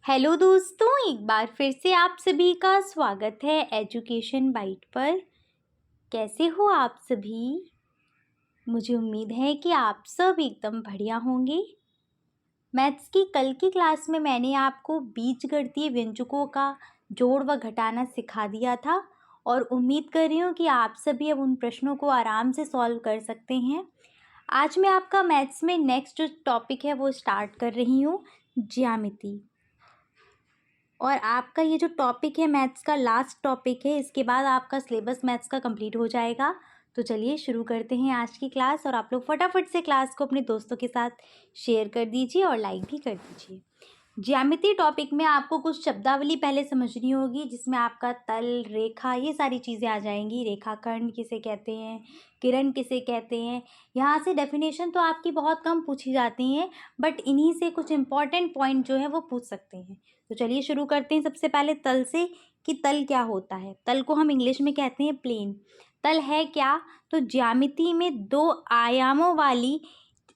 Hello दोस्तों, एक बार फिर से आप सभी का स्वागत है एजुकेशन बाइट पर। कैसे हो आप सभी? मुझे उम्मीद है कि आप सब एकदम बढ़िया होंगे। मैथ्स की कल की क्लास में मैंने आपको बीजगणितीय व्यंजकों का जोड़ व घटाना सिखा दिया था और उम्मीद कर रही हूँ कि आप सभी अब उन प्रश्नों को आराम से सॉल्व कर सकते हैं। आज मैं आपका मैथ्स में नेक्स्ट जो टॉपिक है वो स्टार्ट कर रही हूँ, ज्यामिति। और आपका ये जो टॉपिक है मैथ्स का लास्ट टॉपिक है, इसके बाद आपका सिलेबस मैथ्स का कंप्लीट हो जाएगा। तो चलिए शुरू करते हैं आज की क्लास और आप लोग फटाफट से क्लास को अपने दोस्तों के साथ शेयर कर दीजिए और लाइक भी कर दीजिए। ज्यामिति टॉपिक में आपको कुछ शब्दावली पहले समझनी होगी, जिसमें आपका तल, रेखा, ये सारी चीज़ें आ जाएंगी। रेखाखंड किसे कहते हैं, किरण किसे कहते हैं। यहाँ से डेफिनेशन तो आपकी बहुत कम पूछी जाती हैं, बट इन्हीं से कुछ इंपॉर्टेंट पॉइंट जो है वो पूछ सकते हैं। तो चलिए शुरू करते हैं सबसे पहले तल से, कि तल क्या होता है। तल को हम इंग्लिश में कहते हैं प्लेन। तल है क्या? तो ज्यामिति में दो आयामों वाली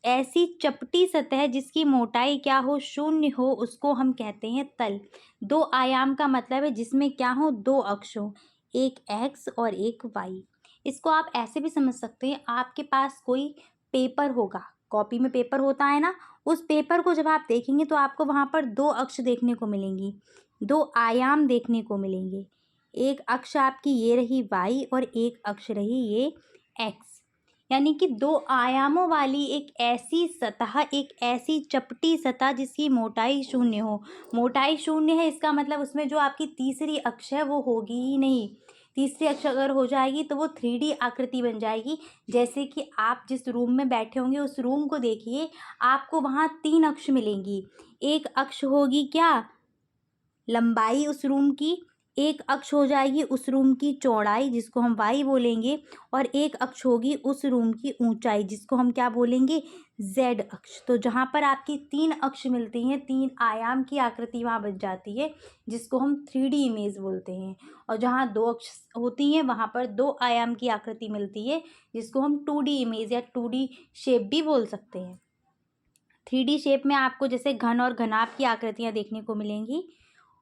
ऐसी चपटी सतह जिसकी मोटाई क्या हो, शून्य हो, उसको हम कहते हैं तल। दो आयाम का मतलब है जिसमें क्या हो, दो अक्ष हो, एक एक्स और एक वाई। इसको आप ऐसे भी समझ सकते हैं, आपके पास कोई पेपर होगा, कॉपी में पेपर होता है ना, उस पेपर को जब आप देखेंगे तो आपको वहाँ पर दो अक्ष देखने को मिलेंगी, दो आयाम देखने को मिलेंगे। एक अक्ष आपकी ये रही वाई और एक अक्ष रही ये एक्स। यानी कि दो आयामों वाली एक ऐसी सतह, एक ऐसी चपटी सतह जिसकी मोटाई शून्य हो। मोटाई शून्य है, इसका मतलब उसमें जो आपकी तीसरी अक्ष है वो होगी ही नहीं। तीसरी अक्ष अगर हो जाएगी तो वो 3D आकृति बन जाएगी। जैसे कि आप जिस रूम में बैठे होंगे उस रूम को देखिए, आपको वहाँ 3 अक्ष मिलेंगी। एक अक्ष होगी क्या, लंबाई उस रूम की, एक अक्ष हो जाएगी उस रूम की चौड़ाई जिसको हम वाई बोलेंगे, और एक अक्ष होगी उस रूम की ऊंचाई जिसको हम क्या बोलेंगे, जेड अक्ष। तो जहाँ पर आपकी 3 अक्ष मिलती हैं, 3 आयाम की आकृति वहाँ बन जाती है, जिसको हम 3D इमेज बोलते हैं। और जहाँ 2 अक्ष होती हैं वहाँ पर 2 आयाम की आकृति मिलती है, जिसको हम 2D इमेज या 2D शेप भी बोल सकते हैं। 3D शेप में आपको जैसे घन और घनाभ की आकृतियाँ देखने को मिलेंगी।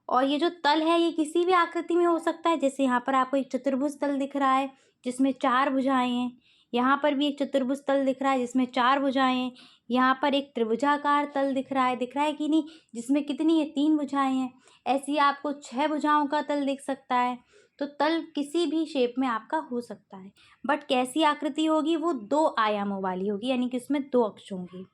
और ये जो तल है ये किसी भी आकृति में हो सकता है। जैसे यहाँ पर आपको एक चतुर्भुज तल दिख रहा है जिसमें 4 भुजाएं हैं। यहाँ पर भी एक चतुर्भुज तल दिख रहा है जिसमें 4 भुजाएं हैं। यहाँ पर एक त्रिभुजाकार तल दिख रहा है कि नहीं, जिसमें कितनी है, 3 भुजाएं हैं। ऐसी आपको 6 भुजाओं का तल दिख सकता है। तो तल किसी भी शेप में आपका हो सकता है, बट कैसी आकृति होगी, वो 2 आयामों वाली होगी, यानी कि उसमें 2 अक्ष होंगे।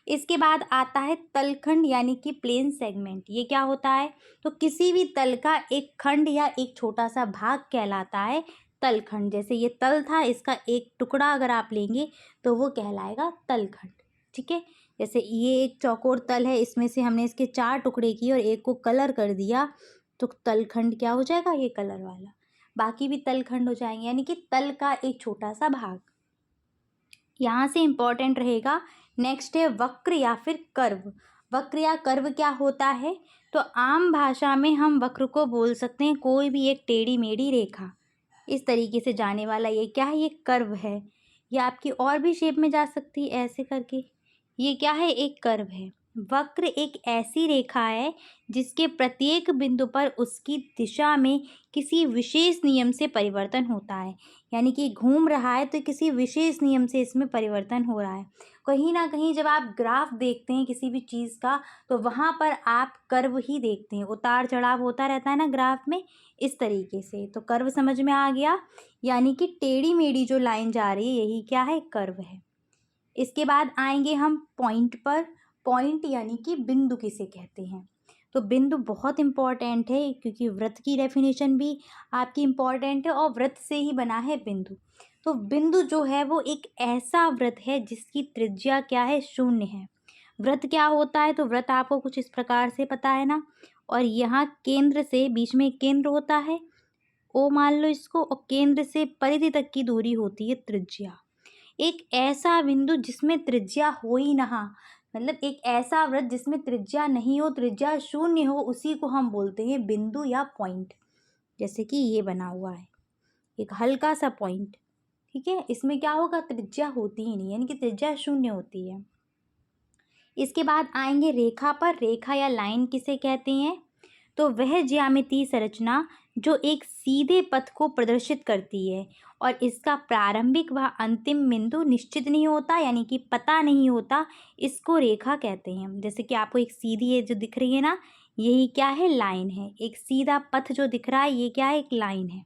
इसके बाद आता है तलखंड यानी कि प्लेन सेगमेंट। ये क्या होता है, तो किसी भी तल का एक खंड या एक छोटा सा भाग कहलाता है तलखंड। जैसे ये तल था, इसका एक टुकड़ा अगर आप लेंगे तो वो कहलाएगा तलखंड। ठीक है, जैसे ये एक चौकोर तल है, इसमें से हमने इसके 4 टुकड़े किए और एक को कलर कर दिया, तो तलखंड क्या हो जाएगा, ये कलर वाला। बाकी भी तलखंड हो जाएंगे, यानी कि तल का एक छोटा सा भाग। यहाँ से इम्पॉर्टेंट रहेगा। नेक्स्ट है वक्र या फिर कर्व। वक्र या कर्व क्या होता है, तो आम भाषा में हम वक्र को बोल सकते हैं कोई भी एक टेढ़ी मेढ़ी रेखा, इस तरीके से जाने वाला ये क्या है, ये कर्व है। ये आपकी और भी शेप में जा सकती है ऐसे करके। ये क्या है, एक कर्व है। वक्र एक ऐसी रेखा है जिसके प्रत्येक बिंदु पर उसकी दिशा में किसी विशेष नियम से परिवर्तन होता है। यानी कि घूम रहा है तो किसी विशेष नियम से इसमें परिवर्तन हो रहा है। कहीं ना कहीं जब आप ग्राफ देखते हैं किसी भी चीज़ का, तो वहाँ पर आप कर्व ही देखते हैं, उतार चढ़ाव होता रहता है ना ग्राफ में, इस तरीके से। तो कर्व समझ में आ गया, यानी कि टेढ़ी मेढ़ी जो लाइन जा रही है यही क्या है, कर्व है। इसके बाद आएंगे हम पॉइंट पर। पॉइंट यानी कि बिंदु किसे कहते हैं, तो बिंदु बहुत इम्पॉर्टेंट है, क्योंकि वृत्त की डेफिनेशन भी आपकी इम्पॉर्टेंट है और वृत्त से ही बना है बिंदु। तो बिंदु जो है वो एक ऐसा वृत्त है जिसकी त्रिज्या क्या है, शून्य है। वृत्त क्या होता है, तो वृत्त आपको कुछ इस प्रकार से पता है ना, और यहाँ केंद्र से, बीच में एक केंद्र होता है ओ मान लो इसको, और केंद्र से परिधि तक की दूरी होती है त्रिज्या। एक ऐसा बिंदु जिसमें त्रिज्या हो ही ना, मतलब एक ऐसा वृत्त जिसमें त्रिज्या नहीं हो, त्रिज्या शून्य हो, उसी को हम बोलते हैं बिंदु या पॉइंट। जैसे कि ये बना हुआ है एक हल्का सा पॉइंट, ठीक है, इसमें क्या होगा, त्रिज्या होती ही नहीं, यानी कि त्रिज्या शून्य होती है। इसके बाद आएंगे रेखा पर। रेखा या लाइन किसे कहते हैं? तो वह ज्यामितीय संरचना जो एक सीधे पथ को प्रदर्शित करती है और इसका प्रारंभिक व अंतिम बिंदु निश्चित नहीं होता, यानी कि पता नहीं होता, इसको रेखा कहते हैं। जैसे कि आपको एक सीधी है जो दिख रही है ना, यही क्या है? लाइन है। एक सीधा पथ जो दिख रहा है ये क्या है? एक लाइन है।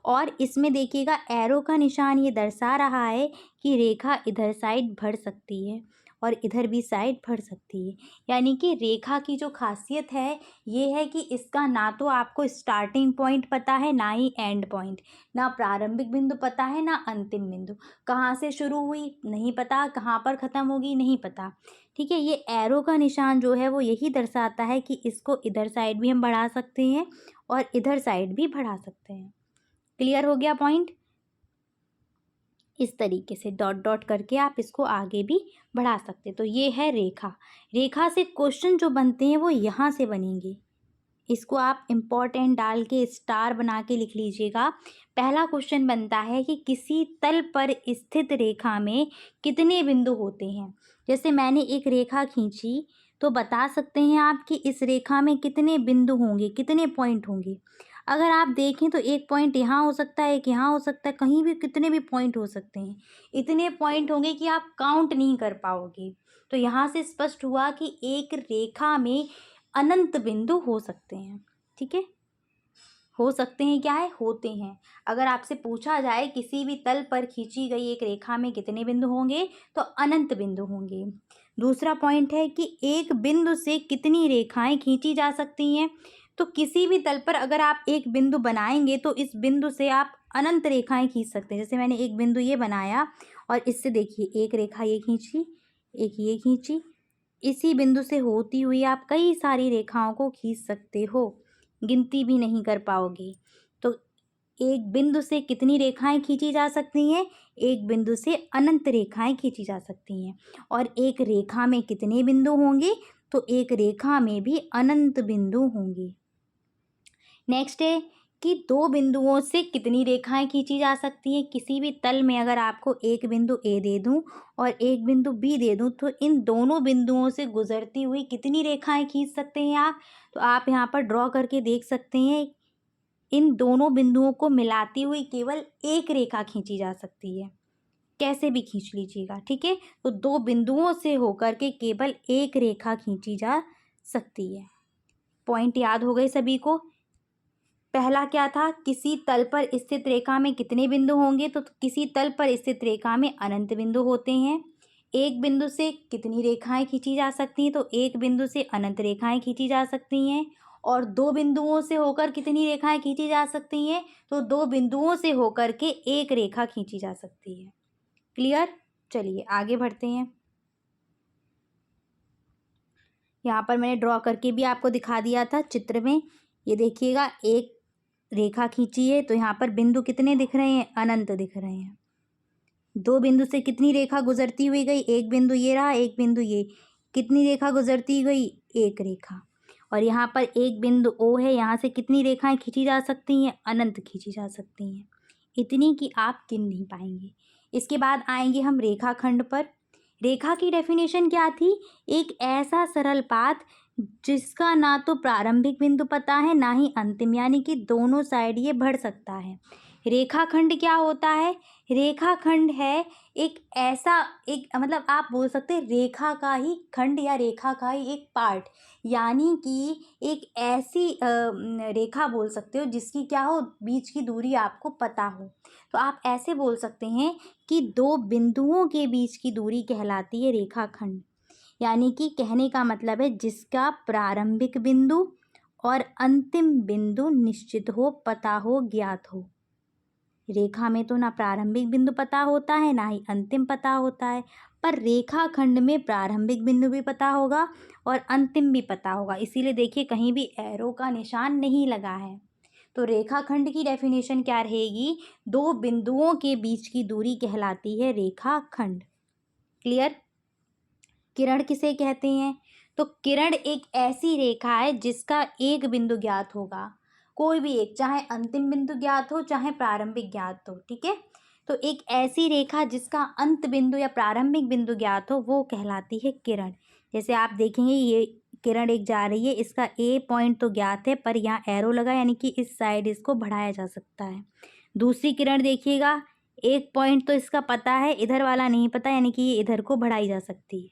और इसमें देखिएगा एरो का निशान ये दर्शा रहा है कि रेखा इधर साइड बढ़ सकती है और इधर भी साइड बढ़ सकती है। यानी कि रेखा की जो खासियत है ये है कि इसका ना तो आपको स्टार्टिंग पॉइंट पता है ना ही एंड पॉइंट, ना प्रारंभिक बिंदु पता है ना अंतिम बिंदु। कहाँ से शुरू हुई नहीं पता, कहाँ पर ख़त्म होगी नहीं पता। ठीक है, ये एरो का निशान जो है वो यही दर्शाता है कि इसको इधर साइड भी हम बढ़ा सकते हैं और इधर साइड भी बढ़ा सकते हैं। क्लियर हो गया पॉइंट? इस तरीके से डॉट डॉट करके आप इसको आगे भी बढ़ा सकते। तो ये है रेखा। रेखा से क्वेश्चन जो बनते हैं वो यहाँ से बनेंगे। इसको आप इम्पोर्टेंट डाल के स्टार बना के लिख लीजिएगा। पहला क्वेश्चन बनता है कि किसी तल पर स्थित रेखा में कितने बिंदु होते हैं। जैसे मैंने एक रेखा खींची तो बता सकते हैं आप कि इस रेखा में कितने बिंदु होंगे, कितने पॉइंट होंगे। अगर आप देखें तो एक पॉइंट यहाँ हो सकता है, एक यहाँ हो सकता है, कहीं भी कितने भी पॉइंट हो सकते हैं। इतने पॉइंट होंगे कि आप काउंट नहीं कर पाओगे। तो यहाँ से स्पष्ट हुआ कि एक रेखा में अनंत बिंदु हो सकते हैं। ठीक है, हो सकते हैं क्या है? होते हैं। अगर आपसे पूछा जाए किसी भी तल पर खींची गई एक रेखा में कितने बिंदु होंगे, तो अनंत बिंदु होंगे। दूसरा पॉइंट है कि एक बिंदु से कितनी रेखाएं खींची जा सकती हैं। तो किसी भी तल पर अगर आप एक बिंदु बनाएंगे तो इस बिंदु से आप अनंत रेखाएं खींच सकते हैं। जैसे मैंने एक बिंदु ये बनाया और इससे देखिए एक रेखा ये खींची, एक ये खींची। इसी बिंदु से होती हुई आप कई सारी रेखाओं को खींच सकते हो, गिनती भी नहीं कर पाओगे। तो एक बिंदु से कितनी रेखाएं खींची जा सकती हैं? एक बिंदु से अनंत रेखाएं खींची जा सकती हैं। और एक रेखा में कितने बिंदु होंगे? तो एक रेखा में भी अनंत बिंदु होंगे। नेक्स्ट है कि दो बिंदुओं से कितनी रेखाएं खींची जा सकती हैं। किसी भी तल में अगर आपको एक बिंदु ए दे दूं और एक बिंदु बी दे दूं तो इन दोनों बिंदुओं से गुजरती हुई कितनी रेखाएं खींच सकते हैं आप? तो आप यहाँ पर ड्रॉ करके देख सकते हैं। इन दोनों बिंदुओं को मिलाती हुई केवल एक रेखा खींची जा सकती है। कैसे भी खींच लीजिएगा, ठीक है। तो दो बिंदुओं से होकर के केवल एक रेखा खींची जा सकती है। पॉइंट याद हो गए सभी को? पहला क्या था? किसी तल पर स्थित रेखा में कितने बिंदु होंगे? तो किसी तल पर स्थित रेखा में अनंत बिंदु होते हैं। एक बिंदु से कितनी रेखाएं खींची जा सकती हैं? तो एक बिंदु से अनंत रेखाएं खींची जा सकती हैं। और दो बिंदुओं से होकर कितनी रेखाएं खींची जा सकती हैं? तो दो बिंदुओं से होकर के एक रेखा खींची जा सकती है। क्लियर? चलिए आगे बढ़ते हैं। यहाँ पर मैंने ड्रॉ करके भी आपको दिखा दिया था चित्र में। ये देखिएगा, एक रेखा खींची है तो यहाँ पर बिंदु कितने दिख रहे हैं? अनंत दिख रहे हैं। दो बिंदु से कितनी रेखा गुजरती हुई गई? एक बिंदु ये रहा, एक बिंदु ये। कितनी रेखा गुजरती गई? एक रेखा। और यहाँ पर एक बिंदु ओ है, यहाँ से कितनी रेखाएं खींची जा सकती हैं? अनंत खींची जा सकती हैं। इतनी कि आप गिन नहीं पाएंगे। इसके बाद आएंगे हम रेखाखंड पर। रेखा की डेफिनेशन क्या थी? एक ऐसा सरल पाथ जिसका ना तो प्रारंभिक बिंदु पता है ना ही अंतिम, यानी कि दोनों साइड ये बढ़ सकता है। रेखाखंड क्या होता है? रेखाखंड है एक ऐसा, एक मतलब आप बोल सकते हैं रेखा का ही खंड या रेखा का ही एक पार्ट, यानी कि एक ऐसी रेखा बोल सकते हो जिसकी क्या हो, बीच की दूरी आपको पता हो। तो आप ऐसे बोल सकते हैं कि दो बिंदुओं के बीच की दूरी कहलाती है रेखाखंड। यानी कि कहने का मतलब है जिसका प्रारंभिक बिंदु और अंतिम बिंदु निश्चित हो, पता हो, ज्ञात हो। रेखा में तो ना प्रारंभिक बिंदु पता होता है ना ही अंतिम पता होता है, पर रेखाखंड में प्रारंभिक बिंदु भी पता होगा और अंतिम भी पता होगा। इसीलिए देखिए कहीं भी एरो का निशान नहीं लगा है। तो रेखाखंड की डेफिनेशन क्या रहेगी? दो बिंदुओं के बीच की दूरी कहलाती है रेखाखंड। क्लियर? किरण किसे कहते हैं? तो किरण एक ऐसी रेखा है जिसका एक बिंदु ज्ञात होगा, कोई भी एक, चाहे अंतिम बिंदु ज्ञात हो चाहे प्रारंभिक ज्ञात हो। ठीक है, तो एक ऐसी रेखा जिसका अंत बिंदु या प्रारंभिक बिंदु ज्ञात हो वो कहलाती है किरण। जैसे आप देखेंगे ये किरण एक जा रही है, इसका ए पॉइंट तो ज्ञात है पर यहाँ एरो लगा यानी कि इस साइड इसको बढ़ाया जा सकता है। दूसरी किरण देखिएगा, एक पॉइंट तो इसका पता है, इधर वाला नहीं पता यानी कि ये इधर को बढ़ाई जा सकती है।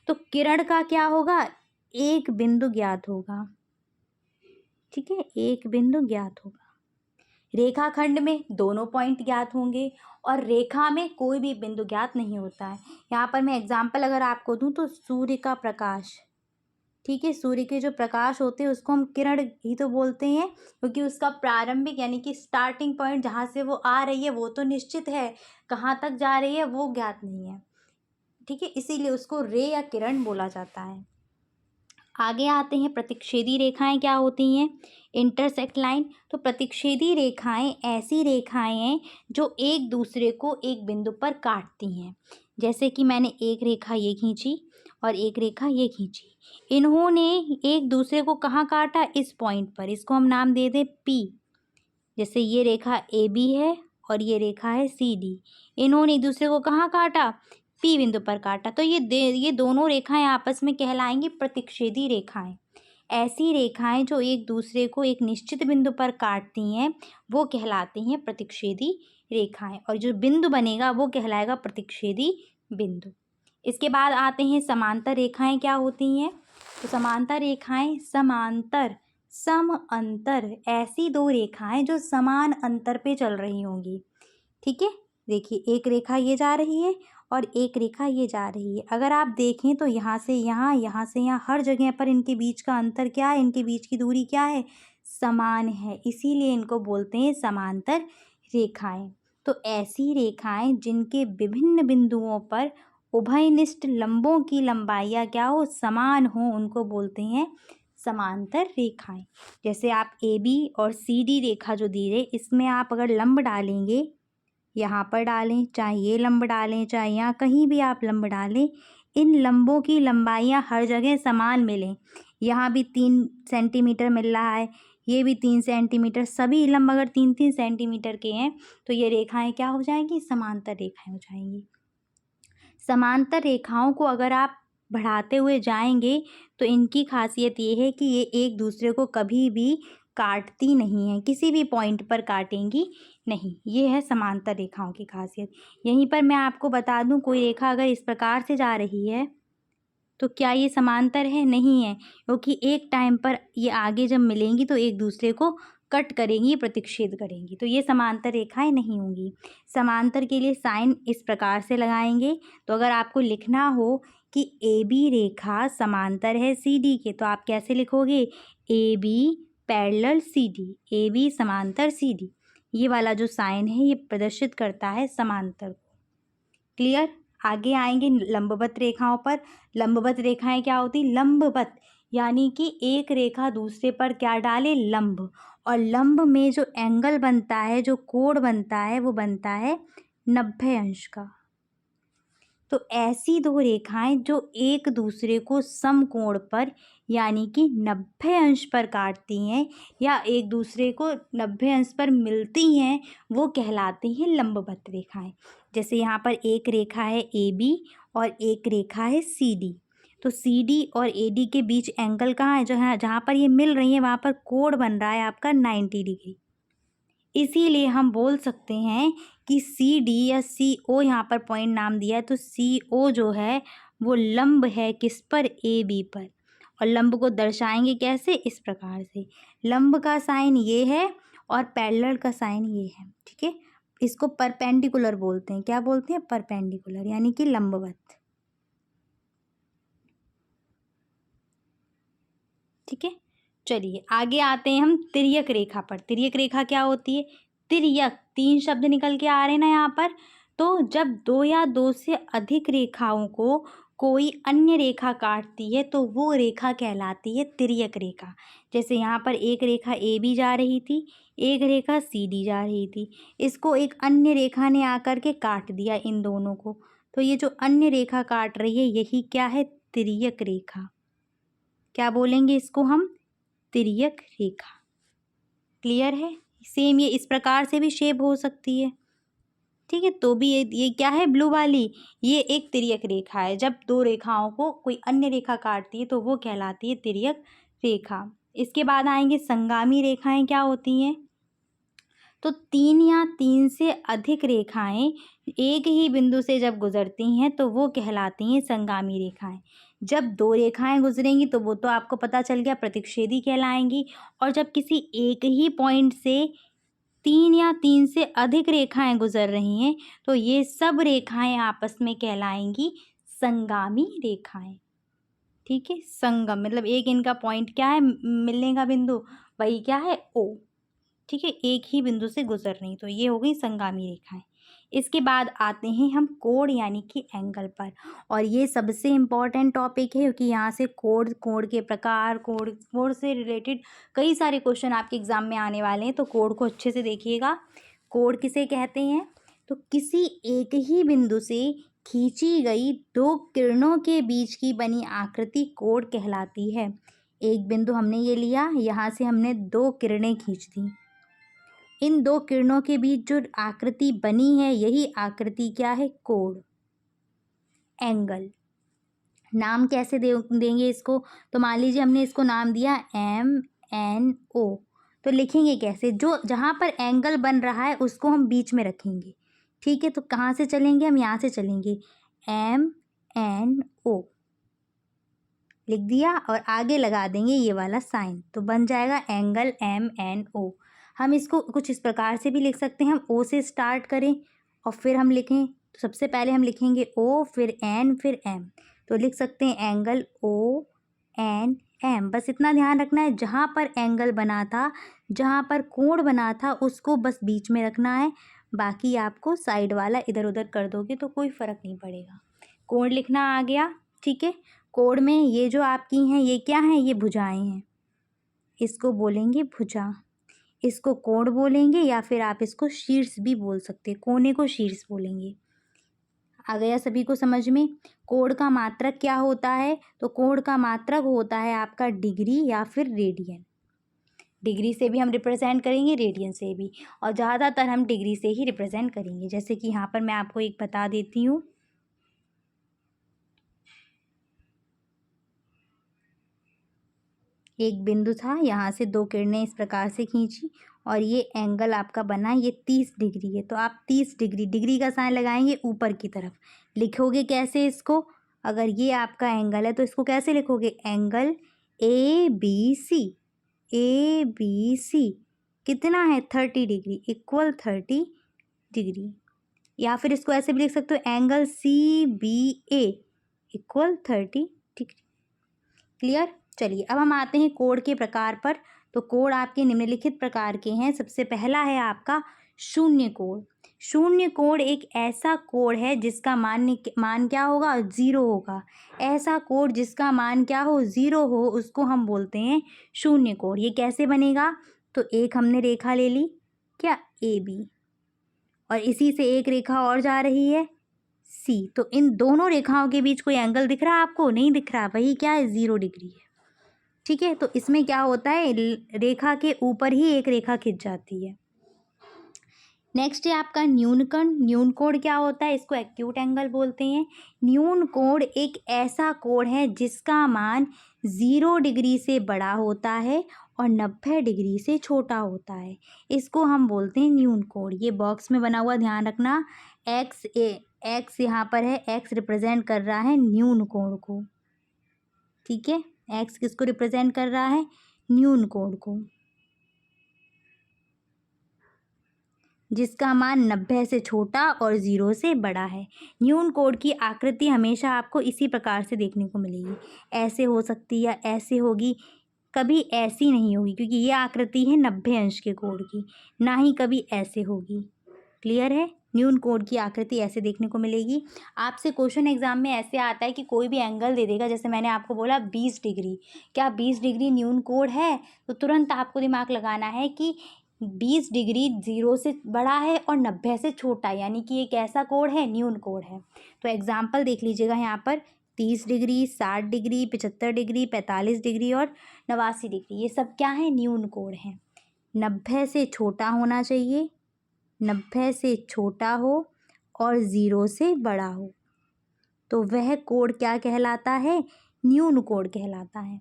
तो किरण का क्या होगा, एक बिंदु ज्ञात होगा। ठीक है, एक बिंदु ज्ञात होगा। रेखाखंड में दोनों पॉइंट ज्ञात होंगे और रेखा में कोई भी बिंदु ज्ञात नहीं होता है। यहाँ पर मैं एग्जाम्पल अगर आपको दूं तो सूर्य का प्रकाश, ठीक है, सूर्य के जो प्रकाश होते हैं उसको हम किरण ही तो बोलते हैं, क्योंकि उसका प्रारंभिक यानी कि स्टार्टिंग पॉइंट जहाँ से वो आ रही है वो तो निश्चित है, कहाँ तक जा रही है वो ज्ञात नहीं है। ठीक है, इसीलिए उसको रे या किरण बोला जाता है। आगे आते हैं, प्रतिच्छेदी रेखाएं क्या होती हैं, इंटरसेक्ट लाइन। तो प्रतिच्छेदी रेखाएं ऐसी रेखाएं हैं जो एक दूसरे को एक बिंदु पर काटती हैं। जैसे कि मैंने एक रेखा ये खींची और एक रेखा ये खींची, इन्होंने एक दूसरे को कहाँ काटा, इस पॉइंट पर, इसको हम नाम दे दें पी। जैसे ये रेखा ए बी है और ये रेखा है सी डी, इन्होंने एक दूसरे को कहाँ काटा, पी बिंदु पर काटा। तो ये दोनों रेखाएं आपस में कहलाएंगी प्रतिच्छेदी रेखाएं। ऐसी रेखाएं जो एक दूसरे को एक निश्चित बिंदु पर काटती हैं वो कहलाती हैं प्रतिच्छेदी रेखाएं, और जो बिंदु बनेगा वो कहलाएगा प्रतिच्छेदी बिंदु। इसके बाद आते हैं समांतर रेखाएं क्या होती हैं। तो समांतर रेखाएं सम अंतर, ऐसी दो रेखाएं जो समान अंतर पे चल रही होंगी। ठीक है, देखिए एक रेखा ये जा रही है और एक रेखा ये जा रही है। अगर आप देखें तो यहाँ से यहाँ, यहाँ से यहाँ, हर जगह पर इनके बीच का अंतर क्या है, इनके बीच की दूरी क्या है, समान है, इसीलिए इनको बोलते हैं समांतर रेखाएं। तो ऐसी रेखाएं जिनके विभिन्न बिंदुओं पर उभयनिष्ठ लंबों की लंबाइयाँ क्या हो, समान हो, उनको बोलते हैं समांतर रेखाएं। जैसे आप ए बी और सी डी रेखा जो दी है, इसमें आप अगर लंब डालेंगे, यहाँ पर डालें, चाहे ये लंब डालें, चाहे यहाँ कहीं भी आप लंब डालें, इन लंबों की लंबाइयाँ हर जगह समान मिलें। यहाँ भी 3 सेंटीमीटर मिल रहा है, ये भी 3 सेंटीमीटर, सभी लंब अगर 3-3 सेंटीमीटर के हैं तो ये रेखाएं क्या हो जाएंगी, समांतर रेखाएं हो जाएंगी। समांतर रेखाओं को अगर आप बढ़ाते हुए जाएंगे तो इनकी खासियत ये है कि ये एक दूसरे को कभी भी काटती नहीं है, किसी भी पॉइंट पर काटेंगी नहीं। ये है समांतर रेखाओं की खासियत। यहीं पर मैं आपको बता दूं, कोई रेखा अगर इस प्रकार से जा रही है तो क्या ये समांतर है, नहीं है, क्योंकि एक टाइम पर ये आगे जब मिलेंगी तो एक दूसरे को कट करेंगी, प्रतिच्छेद करेंगी, तो ये समांतर रेखाएं नहीं होंगी। समांतर के लिए साइन इस प्रकार से लगाएंगे। तो अगर आपको लिखना हो कि ए बी रेखा समांतर है सी डी के, तो आप कैसे लिखोगे, A B parallel C D, A B समांतर सी डी। ये वाला जो साइन है ये प्रदर्शित करता है समांतर को। क्लियर। आगे आएंगे लंबवत रेखाओं पर। लंबवत रेखाएं क्या होती, लंबवत यानी कि एक रेखा दूसरे पर क्या डाले, लंब, और लंब में जो एंगल बनता है, जो कोण बनता है, वो बनता है 90 अंश का। तो ऐसी दो रेखाएं जो एक दूसरे को समकोण पर यानी कि 90 अंश पर काटती हैं या एक दूसरे को 90 अंश पर मिलती हैं, वो कहलाती हैं लंबवत रेखाएं। जैसे यहाँ पर एक रेखा है ए बी और एक रेखा है सी डी। तो सी डी और ए डी के बीच एंगल कहाँ है, जहाँ पर ये मिल रही है वहाँ पर कोण बन रहा है आपका 90 डिग्री। इसीलिए हम बोल सकते हैं कि सी डी या सी ओ, यहाँ पर पॉइंट नाम दिया है, तो सी ओ जो है वो लंब है किस पर, ए बी पर। और लंब को दर्शाएंगे कैसे, इस प्रकार से, लंब का साइन ये है और पैरेलल का साइन ये है। ठीक है, इसको परपेंडिकुलर बोलते हैं, क्या बोलते हैं, परपेंडिकुलर यानी कि लंबवत। ठीक है, चलिए आगे आते हैं हम तिर्यक रेखा पर। तिर्यक रेखा क्या होती है, तिर्यक, 3 शब्द निकल के आ रहे हैं ना यहाँ पर। तो जब 2 या 2 से अधिक रेखाओं को कोई अन्य रेखा काटती है तो वो रेखा कहलाती है तिर्यक रेखा। जैसे यहाँ पर एक रेखा ए बी जा रही थी, एक रेखा सी डी जा रही थी, इसको एक अन्य रेखा ने आकर के काट दिया इन दोनों को, तो ये जो अन्य रेखा काट रही है यही क्या है, तिर्यक रेखा। क्या बोलेंगे इसको हम, तिर्यक रेखा। क्लियर है। सेम ये इस प्रकार से भी शेप हो सकती है। ठीक है। तो भी ये क्या है, ब्लू वाली, ये एक तिर्यक रेखा है। जब दो रेखाओं को कोई अन्य रेखा काटती है तो वो कहलाती है तिर्यक रेखा। इसके बाद आएंगे संगामी रेखाएं क्या होती हैं। तो 3 या 3 से अधिक रेखाएं एक ही बिंदु से जब गुजरती हैं तो वो कहलाती हैं संगामी रेखाएं। जब दो रेखाएं गुजरेंगी तो वो तो आपको पता चल गया, प्रतिच्छेदी कहलाएंगी। और जब किसी एक ही पॉइंट से 3 या 3 से अधिक रेखाएं गुजर रही हैं तो ये सब रेखाएं आपस में कहलाएंगी संगामी रेखाएं। ठीक है, संगम मतलब एक इनका पॉइंट क्या है, मिलने का बिंदु, वही क्या है, ओ। ठीक है, एक ही बिंदु से गुजर रही, तो ये हो गई संगामी रेखाएं। इसके बाद आते हैं हम कोण यानी कि एंगल पर, और ये सबसे इम्पॉर्टेंट टॉपिक है क्योंकि यहाँ से कोण के प्रकार, कोण से रिलेटेड कई सारे क्वेश्चन आपके एग्जाम में आने वाले हैं, तो कोण को अच्छे से देखिएगा। कोण किसे कहते हैं, तो किसी एक ही बिंदु से खींची गई दो किरणों के बीच की बनी आकृति कोण कहलाती है। एक बिंदु हमने ये लिया, यहाँ से हमने दो किरणें खींच दी, इन दो किरणों के बीच जो आकृति बनी है यही आकृति क्या है, कोण, एंगल। नाम कैसे देंगे इसको, तो मान लीजिए हमने इसको नाम दिया MNO, तो लिखेंगे कैसे, जो जहाँ पर एंगल बन रहा है उसको हम बीच में रखेंगे। ठीक है, तो कहाँ से चलेंगे, हम यहाँ से चलेंगे, MNO लिख दिया और आगे लगा देंगे ये वाला साइन, तो बन जाएगा एंगल MNO। हम इसको कुछ इस प्रकार से भी लिख सकते हैं, हम O से स्टार्ट करें और फिर हम लिखें, तो सबसे पहले हम लिखेंगे O, फिर N, फिर M, तो लिख सकते हैं एंगल ONM। बस इतना ध्यान रखना है, जहाँ पर एंगल बना था, जहाँ पर कोण बना था उसको बस बीच में रखना है, बाकी आपको साइड वाला इधर उधर कर दोगे तो कोई फ़र्क नहीं पड़ेगा। कोण लिखना आ गया। ठीक है, कोण में ये जो आपकी हैं ये क्या हैं, ये भुजाएं हैं, इसको बोलेंगे भुजा, इसको कोण बोलेंगे, या फिर आप इसको शीर्ष भी बोल सकते हैं, कोने को शीर्ष बोलेंगे। आ गया सभी को समझ में। कोण का मात्रक क्या होता है, तो कोण का मात्रक होता है आपका डिग्री या फिर रेडियन। डिग्री से भी हम रिप्रेजेंट करेंगे, रेडियन से भी, और ज़्यादातर हम डिग्री से ही रिप्रेजेंट करेंगे। जैसे कि यहाँ पर मैं आपको एक बता देती हूँ, एक बिंदु था, यहाँ से दो किरणें इस प्रकार से खींची और ये एंगल आपका बना, ये 30 डिग्री है, तो आप 30 डिग्री, डिग्री का साइन लगाएंगे ऊपर की तरफ। लिखोगे कैसे इसको, अगर ये आपका एंगल है तो इसको कैसे लिखोगे, एंगल ABC, ABC कितना है, 30 डिग्री, इक्वल 30 डिग्री। या फिर इसको ऐसे भी लिख सकते हो, angle CBA equal 30 degree. Clear. चलिए अब हम आते हैं कोण के प्रकार पर। तो कोण आपके निम्नलिखित प्रकार के हैं। सबसे पहला है आपका शून्य कोण। शून्य कोण एक ऐसा कोण है जिसका मान क्या होगा, 0 होगा। ऐसा कोण जिसका मान क्या हो, 0 हो, उसको हम बोलते हैं शून्य कोण। ये कैसे बनेगा, तो एक हमने रेखा ले ली क्या, AB, और इसी से एक रेखा और जा रही है C, तो इन दोनों रेखाओं के बीच कोई एंगल दिख रहा है आपको, नहीं दिख रहा, वही क्या है, 0 डिग्री है। ठीक है, तो इसमें क्या होता है, रेखा के ऊपर ही एक रेखा खिंच जाती है। नेक्स्ट है आपका न्यून कोण। न्यून कोण क्या होता है, इसको एक्यूट एंगल बोलते हैं। न्यून कोण एक ऐसा कोण है जिसका मान 0 डिग्री से बड़ा होता है और 90 डिग्री से छोटा होता है, इसको हम बोलते हैं न्यून कोण। ये बॉक्स में बना हुआ ध्यान रखना, एक्स यहाँ पर है, एक्स रिप्रेजेंट कर रहा है न्यून कोण को। ठीक है, एक्स किसको रिप्रेजेंट कर रहा है, न्यून कोण को, जिसका मान 90 से छोटा और 0 से बड़ा है। न्यून कोण की आकृति हमेशा आपको इसी प्रकार से देखने को मिलेगी, ऐसे हो सकती है, ऐसे होगी, कभी ऐसी नहीं होगी, क्योंकि ये आकृति है 90 अंश के कोण की, ना ही कभी ऐसे होगी। क्लियर है, न्यून कोण की आकृति ऐसे देखने को मिलेगी। आपसे क्वेश्चन एग्जाम में ऐसे आता है कि कोई भी एंगल दे देगा, जैसे मैंने आपको बोला 20 डिग्री, क्या 20 डिग्री न्यून कोण है, तो तुरंत आपको दिमाग लगाना है कि 20 डिग्री 0 से बड़ा है और 90 से छोटा है, यानी कि एक ऐसा कोण है, न्यून कोण है। तो एग्जाम्पल देख लीजिएगा यहाँ पर, 30 डिग्री, 60 डिग्री, 75 डिग्री, 45 डिग्री और 89 डिग्री, ये सब क्या है, न्यून कोण है। 90 से छोटा होना चाहिए, 90 से छोटा हो और 0 से बड़ा हो, तो वह कोड क्या कहलाता है? न्यून कोड कहलाता है।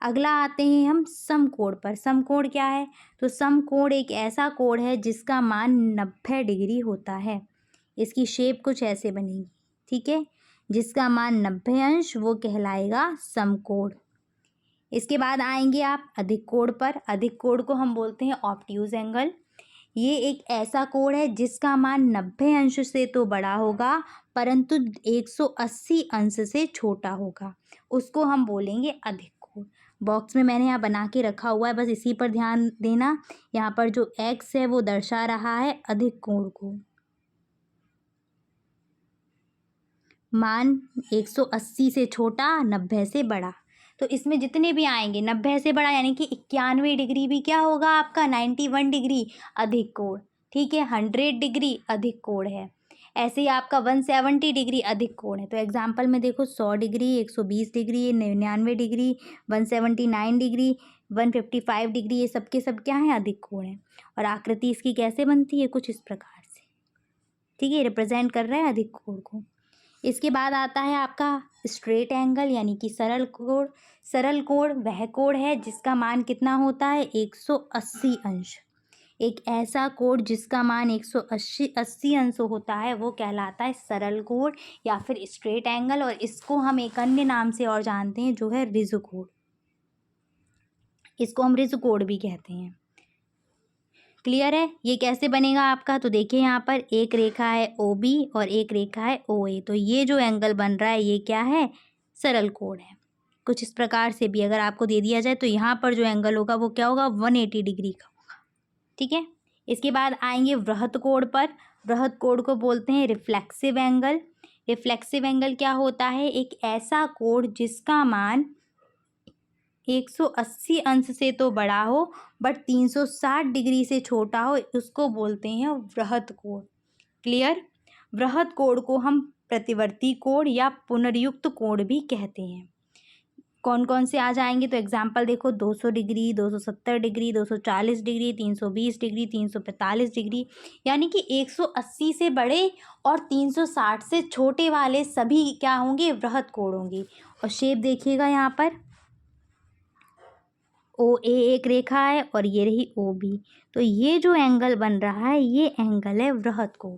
अगला आते हैं हम सम कोड पर। सम कोड क्या है? तो सम कोड एक ऐसा कोड है जिसका मान 90 डिग्री होता है। इसकी शेप कुछ ऐसे बनेगी, ठीक है। जिसका मान 90 अंश, वो कहलाएगा सम कोड। इसके बाद आएंगे आप अधिक कोड पर। अधिक कोड को हम बोलते हैं ऑब्ट्यूज एंगल। ये एक ऐसा कोड है जिसका मान 90 अंश से तो बड़ा होगा, परंतु 180 अंश से छोटा होगा, उसको हम बोलेंगे अधिक कोड। बॉक्स में मैंने यहाँ बना के रखा हुआ है, बस इसी पर ध्यान देना। यहाँ पर जो एक्स है वो दर्शा रहा है अधिक कोड को। मान 180 से छोटा, 90 से बड़ा। तो इसमें जितने भी आएंगे 90 से बड़ा यानी कि 91 डिग्री भी क्या होगा आपका? 91 डिग्री अधिक कोण, ठीक है। 100 डिग्री अधिक कोण है। ऐसे ही आपका 170 डिग्री अधिक कोण है। तो एग्जाम्पल में देखो 100 degree, 120 degree, 99 degree, 179 degree, 155 degree, ये सब के सब क्या है? अधिक कोण है। और आकृति इसकी कैसे बनती है? कुछ इस प्रकार से, ठीक है। रिप्रेजेंट कर रहा है अधिक कोण को। इसके बाद आता है आपका स्ट्रेट एंगल यानी कि सरल कोण। सरल कोण वह कोण है जिसका मान कितना होता है? 180 अंश। एक ऐसा कोण जिसका मान 180 अंश होता है वो कहलाता है सरल कोण या फिर स्ट्रेट एंगल। और इसको हम एक अन्य नाम से और जानते हैं जो है रिज कोण। इसको हम रिज कोण भी कहते हैं। क्लियर है? ये कैसे बनेगा आपका? तो देखिए यहाँ पर एक रेखा है ओ बी और एक रेखा है ओ ए। तो ये जो एंगल बन रहा है ये क्या है? सरल कोण है। कुछ इस प्रकार से भी अगर आपको दे दिया जाए तो यहाँ पर जो एंगल होगा वो क्या होगा? 180 डिग्री का होगा, ठीक है। इसके बाद आएंगे वृहत कोण पर। वृहत कोण को बोलते हैं रिफ्लेक्सिव एंगल। रिफ्लेक्सिव एंगल क्या होता है? एक ऐसा कोण जिसका मान 180 अंश से तो बड़ा हो बट 360 डिग्री से छोटा हो, उसको बोलते हैं वृहत कोण। क्लियर? वृहत कोण को हम प्रतिवर्ती कोण या पुनर्युक्त कोण भी कहते हैं। कौन कौन से आ जाएंगे? तो एग्जाम्पल देखो 200 degree, 270 degree, 240 degree, 320 degree, 345 degree, यानी कि 180 से बड़े और 360 से छोटे वाले सभी क्या होंगे? वृहत कोण होंगे। और शेप देखिएगा यहाँ पर ओ ए एक रेखा है और ये रही ओ बी। तो ये जो एंगल बन रहा है ये एंगल है वृहत कोण।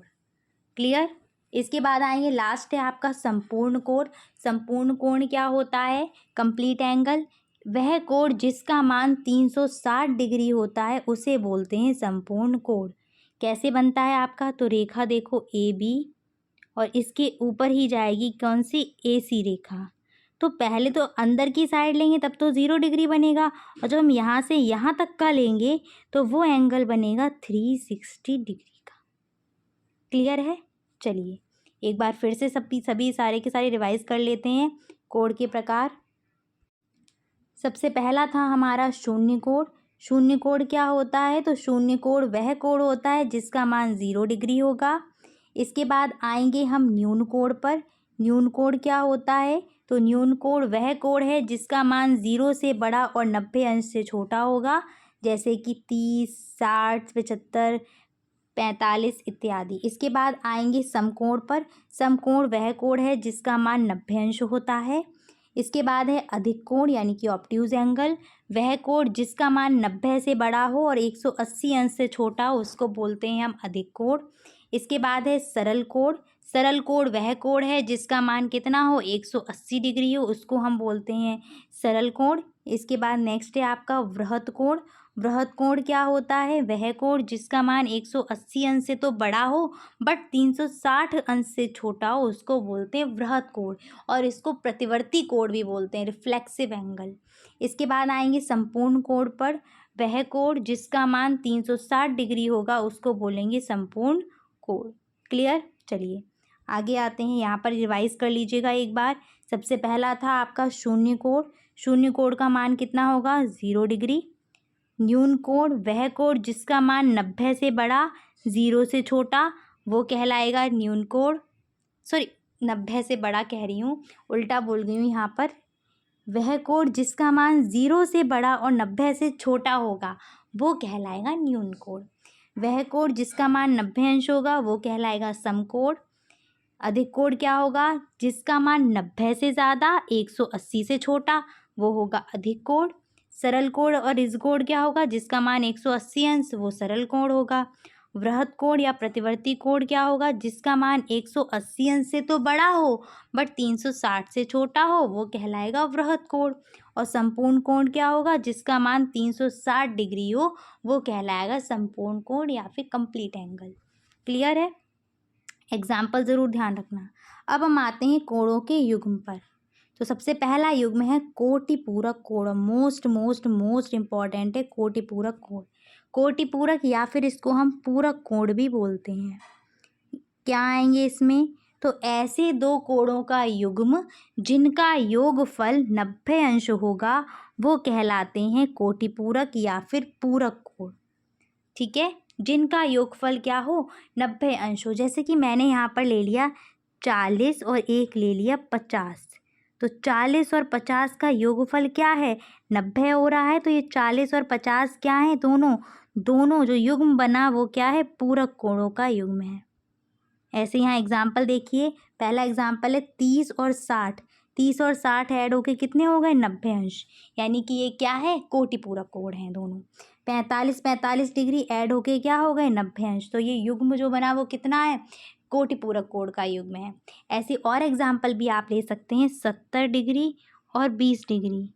क्लियर? इसके बाद आएंगे लास्ट है आपका संपूर्ण कोण। संपूर्ण कोण क्या होता है? Complete angle. वह कोण जिसका मान 360 डिग्री होता है उसे बोलते हैं संपूर्ण कोण। कैसे बनता है आपका? तो रेखा देखो ए बी और इसके ऊपर ही जाएगी कौन सी? ए सी रेखा। तो पहले तो अंदर की साइड लेंगे तब तो 0 डिग्री बनेगा, और जब हम यहाँ से यहाँ तक का लेंगे तो वो एंगल बनेगा 360 डिग्री का। क्लियर है? चलिए एक बार फिर से सभी सारे के सारे रिवाइज कर लेते हैं कोण के प्रकार। सबसे पहला था हमारा शून्य कोण। शून्य कोण क्या होता है? तो शून्य कोण वह कोण होता है जिसका मान 0 डिग्री होगा। इसके बाद आएंगे हम न्यून कोण पर। न्यून कोण क्या होता है? तो न्यून कोण वह कोण है जिसका मान 0 से बड़ा और 90 अंश से छोटा होगा, जैसे कि 30, 60, 75, 45 इत्यादि। इसके बाद आएंगे समकोण पर। समकोण वह कोण है जिसका मान 90 अंश होता है। इसके बाद है अधिक कोण यानी कि ऑब्ट्यूज एंगल। वह कोण जिसका मान 90 से बड़ा हो और 180 अंश से छोटा हो उसको बोलते हैं हम अधिक कोण। इसके बाद है सरल कोण। सरल कोण वह कोण है जिसका मान कितना हो? 180 डिग्री हो, उसको हम बोलते हैं सरल कोण। इसके बाद नेक्स्ट है आपका वृहत कोण। वृहत कोण क्या होता है? वह कोण जिसका मान 180 अंश से तो बड़ा हो बट 360 अंश से छोटा हो, उसको बोलते हैं वृहत कोण। और इसको प्रतिवर्ती कोण भी बोलते हैं, रिफ्लेक्सिव एंगल। इसके बाद आएंगे संपूर्ण कोण पर। वह कोण जिसका मान 360 डिग्री होगा उसको बोलेंगे संपूर्ण कोण। क्लियर? चलिए आगे आते हैं। यहाँ पर रिवाइज कर लीजिएगा एक बार। सबसे पहला था आपका शून्य कोण। शून्य कोण का मान कितना होगा? 0 डिग्री। न्यून कोण वह कोण जिसका मान 90 से बड़ा 0 से छोटा, वो कहलाएगा न्यून कोण। सॉरी 90 से बड़ा कह रही हूँ, उल्टा बोल गई हूँ यहाँ पर। वह कोण जिसका मान 0 से बड़ा और 90 से छोटा होगा वो कहलाएगा न्यून कोण। वह कोण जिसका मान 90 अंश होगा वो कहलाएगा समकोण। अधिक कोण क्या होगा? जिसका मान 90 से ज़्यादा 180 से छोटा, वो होगा अधिक कोण। सरल कोण और ऋज कोण क्या होगा? जिसका मान 180 अंश, वो सरल कोण होगा। वृहद कोण या प्रतिवर्ती कोण क्या होगा? जिसका मान 180 अंश से तो बड़ा हो बट 360 से छोटा हो, वो कहलाएगा वृहद कोण। और संपूर्ण कोण क्या होगा? जिसका मान 360 डिग्री हो, वो कहलाएगा संपूर्ण कोण या फिर कंप्लीट एंगल। क्लियर है? एग्जाम्पल ज़रूर ध्यान रखना। अब हम आते हैं कोणों के युग्म पर। तो सबसे पहला युग्म है कोटि पूरक कोण। मोस्ट इम्पॉर्टेंट है कोटि पूरक कोण। कोटि पूरक या फिर इसको हम पूरक कोण भी बोलते हैं। क्या आएंगे इसमें? तो ऐसे दो कोणों का युग्म जिनका योगफल 90 अंश होगा, वो कहलाते हैं कोटि पूरक या फिर पूरक कोण। ठीक है, जिनका योगफल क्या हो? 90 अंश हो। जैसे कि मैंने यहाँ पर ले लिया 40 और एक ले लिया 50। तो 40 और 50 का योगफल क्या है? 90 हो रहा है। तो ये 40 और 50 क्या है? दोनों जो युग्म बना वो क्या है? पूरक कोणों का युग्म है। ऐसे यहाँ एग्जाम्पल देखिए। पहला एग्जाम्पल है 30 और 60। 30 और 60 ऐड होके कितने हो गए? 90 अंश। यानी कि ये क्या है? कोटि पूरक कोण हैं दोनों। 45 डिग्री ऐड होके क्या हो गए? 90 अंश। तो ये युग्म जो बना वो कितना है? कोटि पूरक कोण का युग्म है। ऐसे और एग्जाम्पल भी आप ले सकते हैं। 70 डिग्री और 20 डिग्री।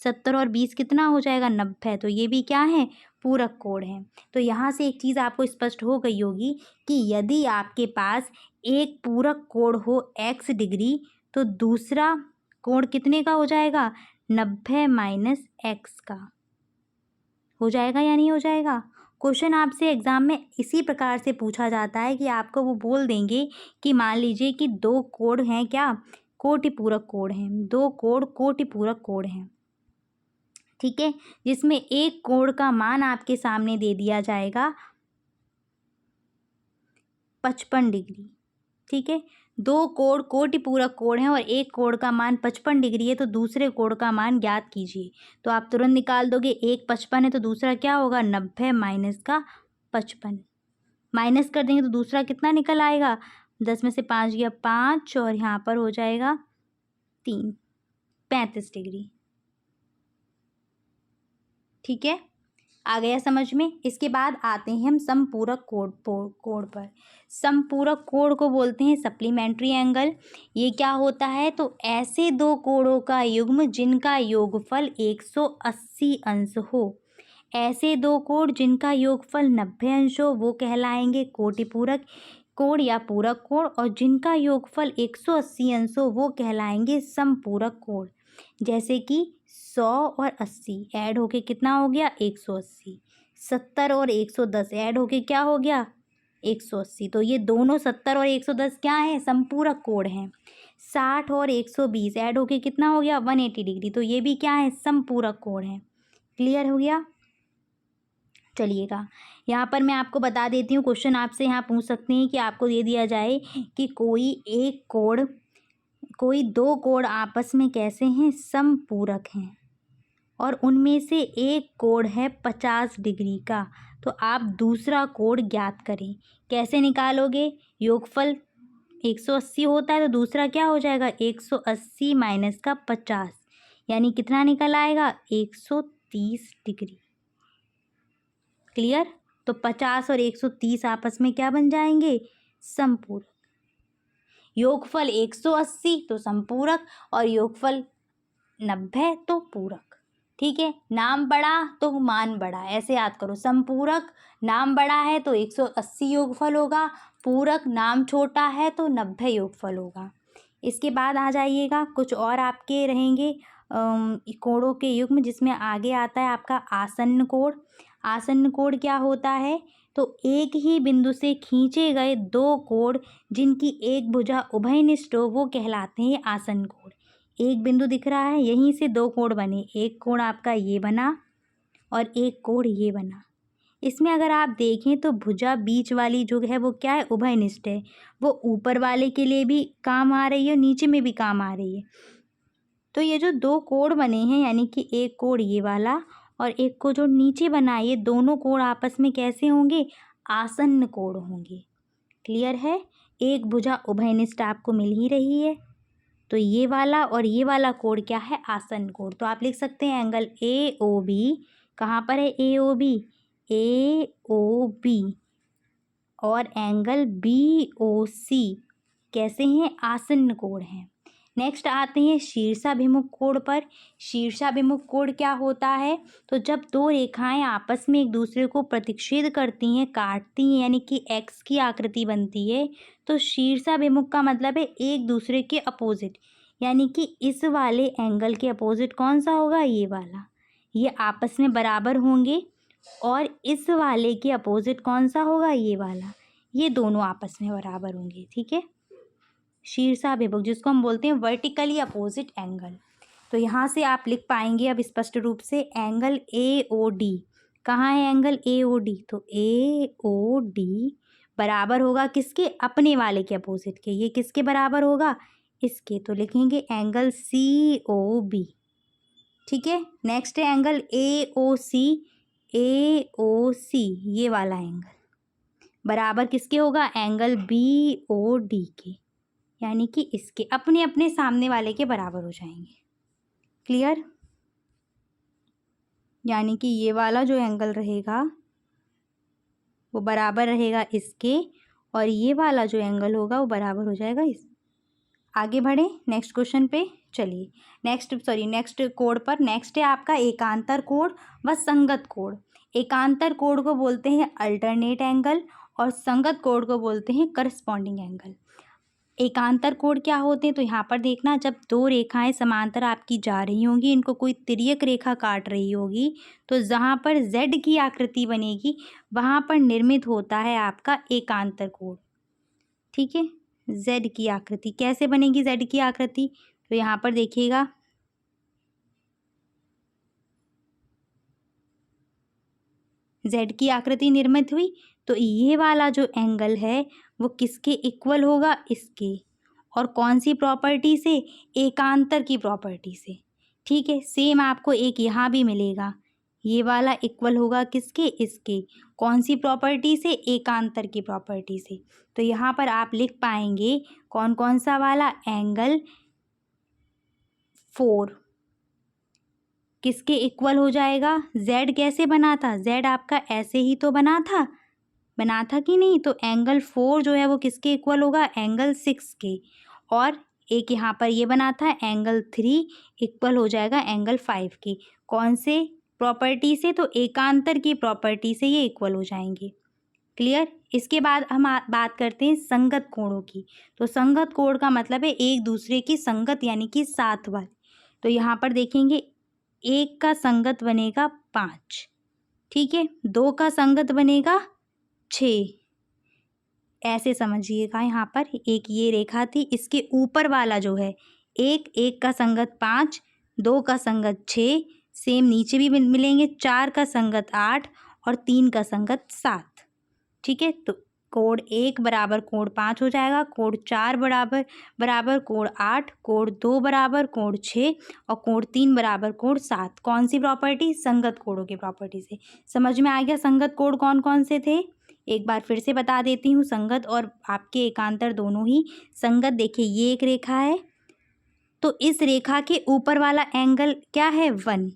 70 और 20 कितना हो जाएगा? 90। तो ये भी क्या है? पूरक कोण है। तो यहाँ से एक चीज़ आपको स्पष्ट हो गई होगी कि यदि आपके पास एक पूरक कोण हो x डिग्री, तो दूसरा कोण कितने का हो जाएगा? 90 माइनस x का हो जाएगा या नहीं हो जाएगा? क्वेश्चन आपसे एग्जाम में इसी प्रकार से पूछा जाता है कि आपको वो बोल देंगे कि मान लीजिए कि दो कोण हैं, क्या कोटि पूरक कोण हैं, दो कोण कोटि पूरक कोण हैं। ठीक है, जिसमें एक कोण का मान आपके सामने दे दिया जाएगा 55 डिग्री। ठीक है, दो कोण कोटि पूरक कोण है और एक कोण का मान 55 डिग्री है, तो दूसरे कोण का मान ज्ञात कीजिए। तो आप तुरंत निकाल दोगे। एक 55 है तो दूसरा क्या होगा? 90 माइनस का 55। माइनस कर देंगे तो दूसरा कितना निकल आएगा? 10 में से 5 गया 5 और यहाँ पर हो जाएगा 3, 35 डिग्री। ठीक है, आ गया समझ में? इसके बाद आते हैं हम समपूरक कोण पर। समपूरक कोण को बोलते हैं सप्लीमेंट्री एंगल। ये क्या होता है? तो ऐसे दो कोणों का युग्म जिनका योगफल 180 अंश हो। ऐसे दो कोण जिनका योगफल 90 अंश हो, वो कहलाएंगे कोटि पूरक कोण या पूरक कोण। और जिनका योगफल 180 अंश हो, वो कहलाएंगे समपूरक कोण। जैसे कि 100 और 80 ऐड होके कितना हो गया? 180। 70 और 110 ऐड होके क्या हो गया? 180। तो ये दोनों 70 और 110 क्या है? समपूरक कोण हैं। 60 और 120 ऐड होके कितना हो गया? 180 डिग्री। तो ये भी क्या है? समपूरक कोण है। क्लियर हो गया? चलिएगा, यहाँ पर मैं आपको बता देती हूँ। क्वेश्चन आपसे यहाँ पूछ सकते हैं कि आपको दे दिया जाए कि कोई दो कोण आपस में कैसे हैं? समपूरक हैं और उनमें से एक कोण है 50 डिग्री का। तो आप दूसरा कोण ज्ञात करें। कैसे निकालोगे? योगफल 180 होता है तो दूसरा क्या हो जाएगा? 180 माइनस का 50, यानी कितना निकल आएगा? 130 डिग्री। क्लियर? तो 50 और 130 आपस में क्या बन जाएंगे? समपूरक। योगफल 180 तो समपूरक और योगफल 90 तो पूरक। ठीक है, नाम बड़ा तो मान बड़ा, ऐसे याद करो। समपूरक नाम बड़ा है तो 180 योगफल होगा, पूरक नाम छोटा है तो 90 योगफल होगा। इसके बाद आ जाइएगा, कुछ और आपके रहेंगे कोणों के युग्म, जिसमें आगे आता है आपका आसन्न कोण। आसन्न कोण क्या होता है? तो एक ही बिंदु से खींचे गए दो कोण जिनकी एक भुजा उभयनिष्ठ हो, वो कहलाते हैं आसन्न कोण। एक बिंदु दिख रहा है, यहीं से दो कोण बने। एक कोण आपका ये बना और एक कोण ये बना। इसमें अगर आप देखें तो भुजा बीच वाली जो है वो क्या है? उभयनिष्ठ है। वो ऊपर वाले के लिए भी काम आ रही है, नीचे में भी काम आ रही है। तो ये जो दो कोण बने हैं, यानी कि एक कोण ये वाला और एक को जो नीचे बना है, ये दोनों कोण आपस में कैसे होंगे? आसन्न कोण होंगे। क्लियर है? एक भुजा उभयनिष्ठ आपको मिल ही रही है, तो ये वाला और ये वाला कोण क्या है, आसन्न कोण। तो आप लिख सकते हैं एंगल ए ओ बी, कहाँ पर है ए ओ बी, ए ओ बी, और एंगल बी ओ सी कैसे हैं, आसन्न कोण हैं। नेक्स्ट आते हैं शीर्षाभिमुख कोण पर। शीर्षाभिमुख कोण क्या होता है, तो जब दो रेखाएं आपस में एक दूसरे को प्रतिच्छेद करती हैं, काटती हैं, यानी कि एक्स की आकृति बनती है, तो शीर्षाभिमुख का मतलब है एक दूसरे के अपोजिट, यानी कि इस वाले एंगल के अपोजिट कौन सा होगा, ये वाला। ये आपस में बराबर होंगे, और इस वाले के अपोजिट कौन सा होगा, ये वाला। ये दोनों आपस में बराबर होंगे, ठीक है। शीर्षाभिमुख जिसको हम बोलते हैं वर्टिकली अपोजिट एंगल। तो यहाँ से आप लिख पाएंगे अब स्पष्ट रूप से एंगल ए ओ डी। कहाँ है एंगल ए ओ डी, तो ए ओ डी बराबर होगा किसके, अपने वाले के अपोजिट के। ये किसके बराबर होगा, इसके। तो लिखेंगे एंगल सी ओ बी, ठीक है। नेक्स्ट है एंगल ए ओ सी। ए ओ सी ये वाला एंगल बराबर किसके होगा, एंगल बी ओ डी के, यानी कि इसके अपने अपने सामने वाले के बराबर हो जाएंगे। क्लियर। यानी कि ये वाला जो एंगल रहेगा वो बराबर रहेगा इसके, और ये वाला जो एंगल होगा वो बराबर हो जाएगा इस। आगे बढ़े नेक्स्ट क्वेश्चन पे चलिए। नेक्स्ट कोण पर। नेक्स्ट है आपका एकांतर कोण व संगत कोण। एकांतर कोण को बोलते हैं अल्टरनेट एंगल, और संगत कोण को बोलते हैं करस्पॉन्डिंग एंगल। एकांतर कोण क्या होते हैं, तो यहाँ पर देखना, जब दो रेखाएं समांतर आपकी जा रही होंगी, इनको कोई तिर्यक रेखा काट रही होगी, तो जहाँ पर Z की आकृति बनेगी वहाँ पर निर्मित होता है आपका एकांतर कोण, ठीक है। Z की आकृति कैसे बनेगी, Z की आकृति, तो यहाँ पर देखिएगा, Z की आकृति निर्मित हुई, तो ये वाला जो एंगल है वो किसके इक्वल होगा, इसके। और कौन सी प्रॉपर्टी से, एकांतर की प्रॉपर्टी से, ठीक है। सेम आपको एक यहाँ भी मिलेगा, ये वाला इक्वल होगा किसके, इसके। कौन सी प्रॉपर्टी से, एकांतर की प्रॉपर्टी से। तो यहाँ पर आप लिख पाएंगे कौन कौन सा वाला, एंगल 4 किसके इक्वल हो जाएगा, Z कैसे बना था, Z आपका ऐसे ही तो बना था कि नहीं। तो एंगल 4 जो है वो किसके इक्वल होगा, एंगल 6 के। और एक यहाँ पर ये बना था एंगल 3 इक्वल हो जाएगा एंगल 5 के। कौन से प्रॉपर्टी से, तो एकांतर की प्रॉपर्टी से ये इक्वल हो जाएंगे। क्लियर। इसके बाद हम बात करते हैं संगत कोणों की। तो संगत कोण का मतलब है एक दूसरे की संगत, यानी कि साथ वाले। तो यहाँ पर देखेंगे, एक का संगत बनेगा 5, ठीक है। 2 का संगत बनेगा 6, ऐसे समझिएगा। यहाँ पर एक ये रेखा थी, इसके ऊपर वाला जो है एक का संगत 5, 2 का संगत 6, सेम नीचे भी मिलेंगे, 4 का संगत 8 और 3 का संगत 7, ठीक है। तो कोण 1 बराबर कोण 5 हो जाएगा, कोण 4 बराबर कोण 8, कोण 2 बराबर कोण 6 और कोण 3 बराबर कोण 7। कौन सी प्रॉपर्टी, संगत कोणों की प्रॉपर्टी से। समझ में आ गया संगत कोण कौन कौन से थे। एक बार फिर से बता देती हूँ, संगत और आपके एकांतर दोनों ही। संगत देखिए, ये एक रेखा है, तो इस रेखा के ऊपर वाला एंगल क्या है, 1।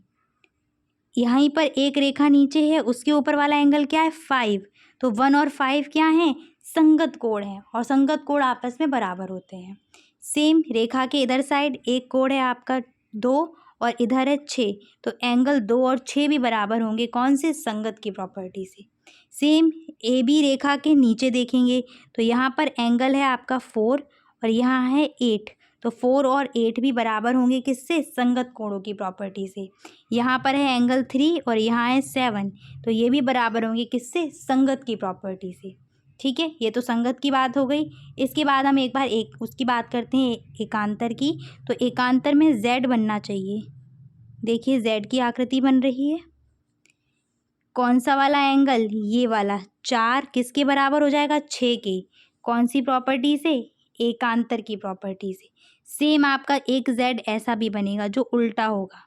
यहीं पर एक रेखा नीचे है, उसके ऊपर वाला एंगल क्या है, 5। तो 1 और 5 क्या हैं, संगत कोण है, और संगत कोण आपस में बराबर होते हैं। सेम रेखा के इधर साइड एक कोण है आपका 2 और इधर है 6, तो एंगल 2 और 6 भी बराबर होंगे, कौन से, संगत की प्रॉपर्टी से। सेम ए बी रेखा के नीचे देखेंगे, तो यहाँ पर एंगल है आपका 4 और यहाँ है 8, तो 4 और 8 भी बराबर होंगे किससे, संगत कोणों की प्रॉपर्टी से। यहाँ पर है एंगल 3 और यहाँ है 7, तो ये भी बराबर होंगे किससे, संगत की प्रॉपर्टी से, ठीक है। ये तो संगत की बात हो गई। इसके बाद हम एक बार उसकी बात करते हैं, एकांतर की। तो एकांतर में Z बनना चाहिए। देखिए Z की आकृति बन रही है, कौन सा वाला एंगल, ये वाला। 4 किसके बराबर हो जाएगा, 6 के। कौन सी प्रॉपर्टी से, एकांतर की प्रॉपर्टी से। सेम आपका एक Z ऐसा भी बनेगा जो उल्टा होगा,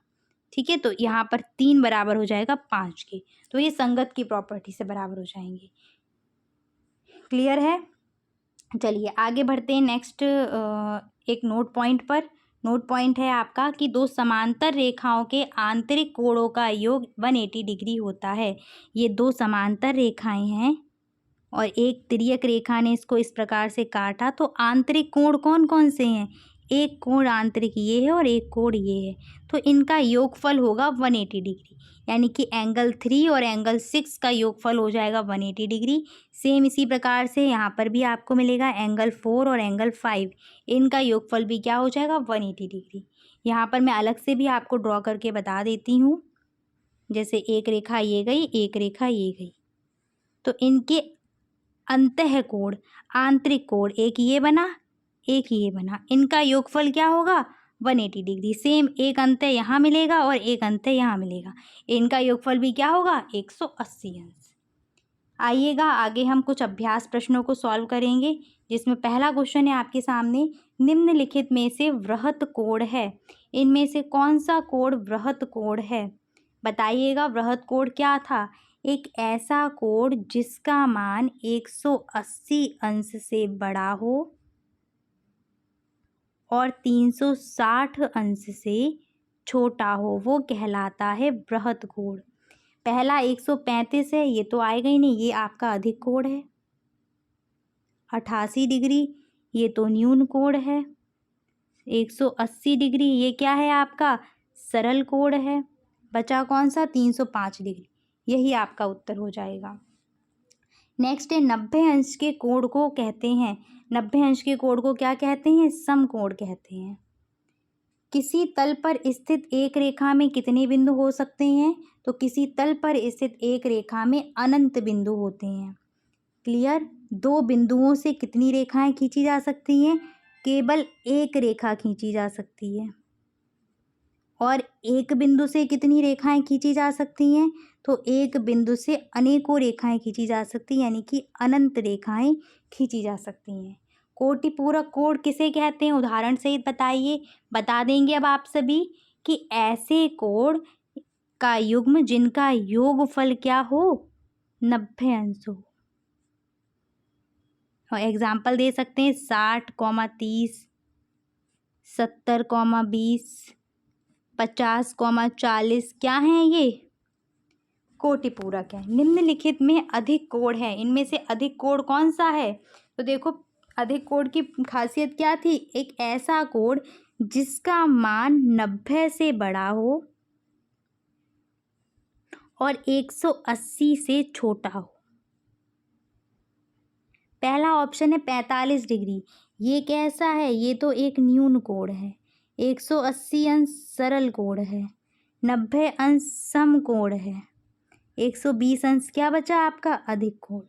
ठीक है। तो यहाँ पर 3 बराबर हो जाएगा 5 के, तो ये संगत की प्रॉपर्टी से बराबर हो जाएंगे। क्लियर है। चलिए आगे बढ़ते हैं नेक्स्ट एक नोट पॉइंट पर। नोट पॉइंट है आपका कि दो समांतर रेखाओं के आंतरिक कोणों का योग 180 डिग्री होता है। ये दो समांतर रेखाएं हैं और एक तिर्यक रेखा ने इसको इस प्रकार से काटा, तो आंतरिक कोण कौन कौन से हैं? एक कोण आंतरिक ये है और एक कोण ये है, तो इनका योगफल होगा 180 डिग्री, यानी कि एंगल 3 और एंगल 6 का योगफल हो जाएगा 180 डिग्री। सेम इसी प्रकार से यहाँ पर भी आपको मिलेगा एंगल 4 और एंगल 5, इनका योगफल भी क्या हो जाएगा 180 डिग्री। यहाँ पर मैं अलग से भी आपको ड्रॉ करके बता देती हूँ, जैसे एक रेखा ये गई, एक रेखा ये गई, तो इनके अंतः कोण, आंतरिक कोण, एक ये बना, एक ये बना, इनका योगफल क्या होगा 180 डिग्री। सेम एक अंतः यहाँ मिलेगा और एक अंतः यहाँ मिलेगा, इनका योगफल भी क्या होगा 180 अंश। आइएगा आगे हम कुछ अभ्यास प्रश्नों को सॉल्व करेंगे, जिसमें पहला क्वेश्चन है आपके सामने, निम्नलिखित में से वृहत कोण है, इनमें से कौन सा कोण वृहत कोण है? बताइएगा। वृहत कोण क्या था? एक ऐसा कोण जिसका मान 180 अंश से बड़ा हो और 360 अंश से छोटा हो, वो कहलाता है वृहत कोण। पहला 135 है, ये तो आएगा ही नहीं, ये आपका अधिक कोण है। 88 डिग्री, ये तो न्यून कोण है। 180 डिग्री, ये क्या है आपका सरल कोण है। बचा कौन सा 305 डिग्री, यही आपका उत्तर हो जाएगा। नेक्स्ट है 90 अंश के कोण को कहते हैं, 90 अंश के कोण को क्या कहते हैं? समकोण कहते हैं। किसी तल पर स्थित एक रेखा में कितने बिंदु हो सकते हैं? तो किसी तल पर स्थित एक रेखा में अनंत बिंदु होते हैं। क्लियर? दो बिंदुओं से कितनी रेखाएं खींची जा सकती हैं? केवल एक रेखा खींची जा सकती है। और एक बिंदु से कितनी रेखाएं खींची जा सकती हैं? तो एक बिंदु से अनेकों रेखाएं खींची जा सकती हैं, यानी कि अनंत रेखाएं खींची जा सकती हैं। कोटिपूरक कोण किसे कहते हैं? उदाहरण सहित बताइए। बता देंगे अब आप सभी कि ऐसे कोण का युग्म जिनका योगफल क्या हो 90 अंश हो। और एग्जाम्पल दे सकते हैं 60,30, 70,20, 50,40, क्या है ये? कोटिपूरक है। निम्नलिखित में अधिक कोण है, इनमें से अधिक कोण कौन सा है? तो देखो अधिक कोण की खासियत क्या थी? एक ऐसा कोण जिसका मान 90 से बड़ा हो और 180 से छोटा हो। पहला ऑप्शन है 45 डिग्री, ये कैसा है? ये तो एक न्यून कोण है। 180 अंश सरल कोण है, 90 अंश सम कोण है, 120 अंश क्या बचा आपका? अधिक कोण।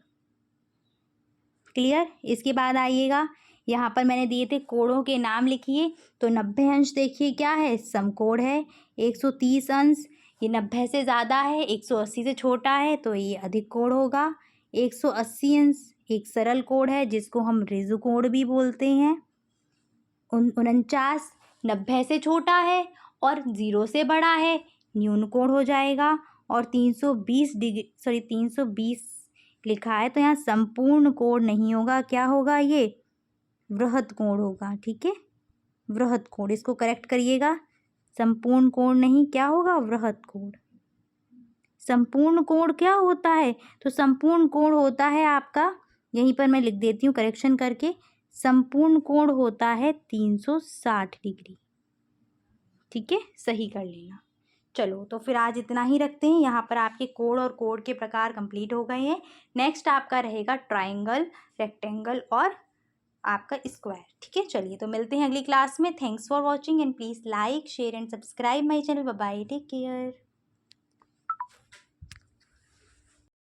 क्लियर? इसके बाद आइएगा, यहाँ पर मैंने दिए थे कोणों के नाम लिखिए। तो 90 अंश देखिए क्या है? समकोण है। 130 अंश ये 90 से ज़्यादा है, 180 से छोटा है, तो ये अधिक कोण होगा। 180 अंश एक सरल कोण है जिसको हम ऋजु कोण भी बोलते हैं। 49 90 से छोटा है और 0 से बड़ा है, न्यून कोण हो जाएगा। और 320 डिग्री 320 लिखा है, तो यहाँ संपूर्ण कोण नहीं होगा, क्या होगा? ये वृहत कोण होगा। ठीक है, वृहत कोण, इसको करेक्ट करिएगा। संपूर्ण कोण नहीं, क्या होगा? वृहत कोण। संपूर्ण कोण क्या होता है? तो संपूर्ण कोण होता है आपका, यहीं पर मैं लिख देती हूँ करेक्शन करके, संपूर्ण कोण होता है 360 डिग्री। ठीक है, सही कर लेना। चलो तो फिर आज इतना ही रखते हैं। यहाँ पर आपके कोण और कोण के प्रकार कंप्लीट हो गए हैं। नेक्स्ट आपका रहेगा ट्राइंगल, रेक्टेंगल और आपका स्क्वायर। ठीक है, चलिए तो मिलते हैं अगली क्लास में। Thanks for watching and please like share and subscribe my channel. Bye bye, take care.